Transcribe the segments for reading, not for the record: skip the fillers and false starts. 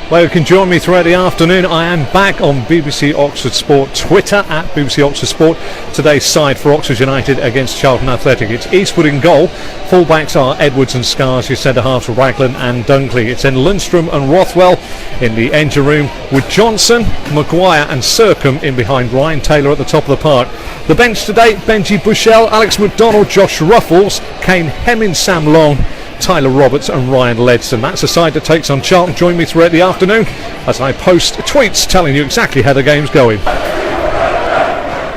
Well, you can join me throughout the afternoon. I am back on BBC Oxford Sport Twitter at BBC Oxford Sport. Today's side for Oxford United against Charlton Athletic. It's Eastwood in goal. Fullbacks are Edwards and Scars. Your centre halves are Raglan and Dunkley. It's in Lundstrom and Rothwell in the engine room, with Johnson, Maguire and Sercombe in behind Ryan Taylor at the top of the park. The bench today: Benji Bushell, Alex McDonald, Josh Ruffles, Kane Hemmings, Sam Long, Tyler Roberts and Ryan Ledson. That's the side that takes on Charlton. Join me throughout the afternoon as I post tweets telling you exactly how the game's going.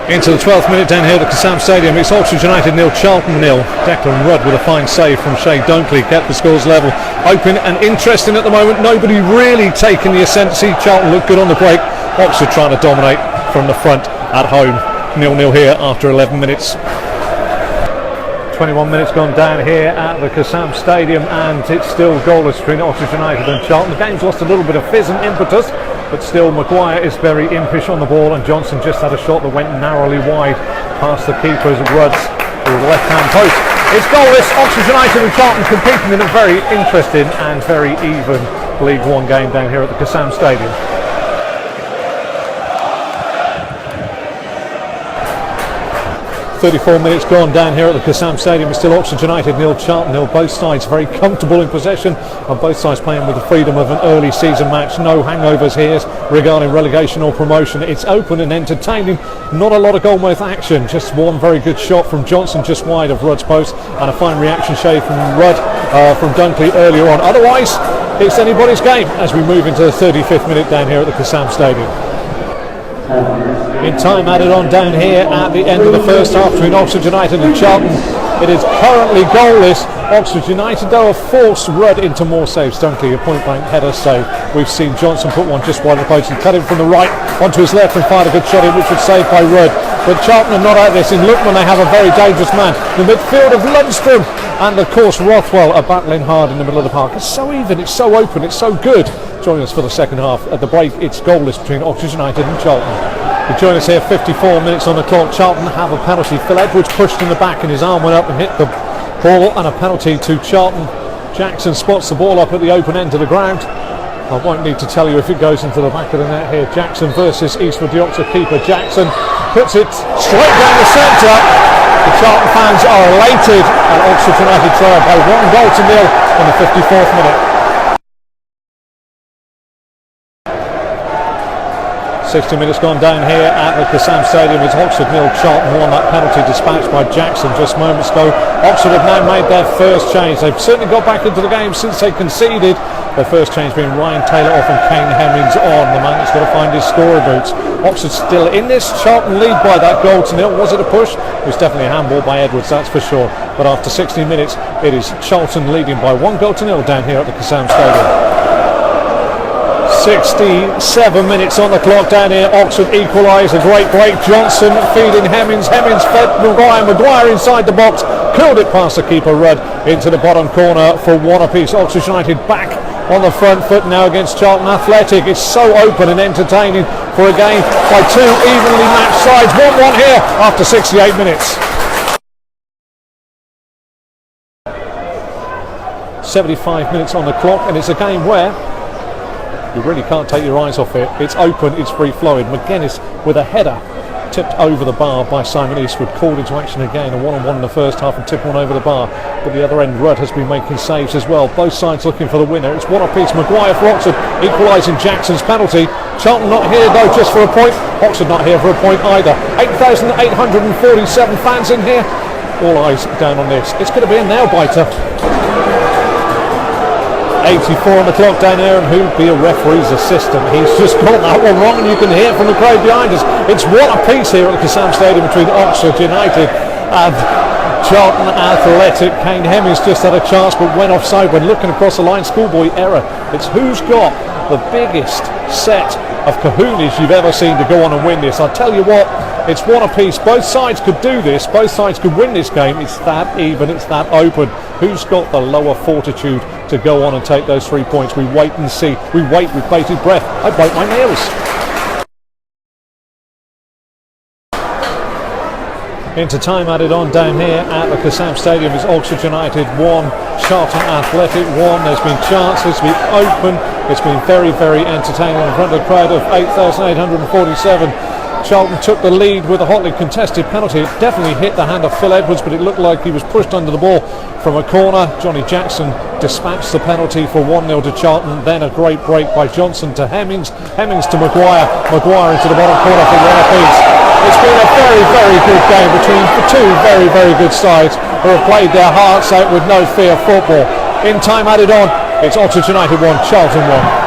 Into the 12th minute down here at the Kassam Stadium. It's Oxford United 0, Charlton 0. Declan Rudd with a fine save from Shea Dunkley kept the scores level. Open and interesting at the moment. Nobody really taking the ascendancy. Charlton looked good on the break. Oxford trying to dominate from the front at home. 0-0 here after 11 minutes. 21 minutes gone down here at the Kassam Stadium, and it's still goalless between Oxford United and Charlton. The game's lost a little bit of fizz and impetus, but still Maguire is very impish on the ball, and Johnson just had a shot that went narrowly wide past the keeper's Rudds to the left-hand post. It's goalless. Oxford United and Charlton competing in a very interesting and very even League One game down here at the Kassam Stadium. 34 minutes gone down here at the Kassam Stadium. It's still Oxford United 0, Charlton 0. Both sides very comfortable in possession, and both sides playing with the freedom of an early season match. No hangovers here regarding relegation or promotion. It's open and entertaining. Not a lot of goal-mouth action. Just one very good shot from Johnson just wide of Rudd's post, and a fine reaction shave from Rudd from Dunkley earlier on. Otherwise, it's anybody's game as we move into the 35th minute down here at the Kassam Stadium. In time added on down here at the end of the first half between Oxford United and Charlton. It is currently goalless. Oxford United though have forced Rudd into more saves. Dunkley a point blank header save. We've seen Johnson put one just wide of the post and cut him from the right onto his left and fired a good shot in, which was saved by Rudd. But Charlton are not out of this. In Lookman they have a very dangerous man. The midfield of Lundstrom and of course Rothwell are battling hard in the middle of the park. It's so even, it's so open, it's so good. Joining us for the second half. At the break, it's goalless between Oxford United and Charlton. You join us here, 54 minutes on the clock. Charlton have a penalty. Phil Edwards pushed in the back and his arm went up and hit the ball, and a penalty to Charlton. Jackson spots the ball up at the open end of the ground. I won't need to tell you if it goes into the back of the net here. Jackson versus Eastwood, the Oxford keeper. Jackson puts it straight down the centre. The Charlton fans are elated, and Oxford United trail by 1-0 in the 54th minute. 60 minutes gone down here at the Kassam Stadium. It's Oxford 0, Charlton 1. That penalty dispatched by Jackson just moments ago. Oxford have now made their first change. They've certainly got back into the game since they conceded. Their first change being Ryan Taylor off and Kane Hemmings on. The man that's got to find his scorer boots. Oxford still in this. Charlton lead by that goal to 0. Was it a push? It was definitely a handball by Edwards, that's for sure. But after 16 minutes, it is Charlton leading by 1-0 down here at the Kassam Stadium. 67 minutes on the clock down here. Oxford equalise. A great break. Johnson feeding Hemmings. Hemmings fed Maguire. Maguire inside the box. Curled it past the keeper Rudd into the bottom corner for one apiece. Oxford United back on the front foot now against Charlton Athletic. It's so open and entertaining for a game by two evenly matched sides. 1-1 here after 68 minutes. 75 minutes on the clock, and it's a game where you really can't take your eyes off it. It's open, it's free-flowing. McGuinness with a header tipped over the bar by Simon Eastwood, called into action again. A one-on-one in the first half and tipped one over the bar. But the other end, Rudd has been making saves as well. Both sides looking for the winner. It's one apiece. Maguire for Oxford, equalising Jackson's penalty. Charlton not here though, just for a point. Oxford not here for a point either. 8,847 fans in here. All eyes down on this. It's going to be a nail-biter. 84 on the clock down there, and who'd be a referee's assistant? He's just got that one wrong, and you can hear from the crowd behind us. It's one apiece here at the Kassam Stadium between Oxford United and Charlton Athletic. Kane Hemmings just had a chance but went offside when looking across the line. Schoolboy error. It's who's got the biggest set of kahunas you've ever seen to go on and win this. I'll tell you what, it's one apiece. Both sides could do this. Both sides could win this game. It's that even, it's that open. Who's got the lower fortitude to go on and take those 3 points? We wait and see. We wait with bated breath. I bite my nails. into time added on down here at the Kassam Stadium. Is Oxford United 1, Charlton Athletic 1. There's been chances, it's been open, it's been very, very entertaining in front of a crowd of 8,847. Charlton took the lead with a hotly contested penalty. It definitely hit the hand of Phil Edwards, but it looked like he was pushed under the ball from a corner. Johnny Jackson dispatched the penalty for 1-0 to Charlton. Then a great break by Johnson to Hemmings. Hemmings to Maguire. Maguire into the bottom corner for one apiece. It's been a very, very good game between the two very, very good sides who have played their hearts out with no fear of football. In time added on, it's Oxford United 1, Charlton 1.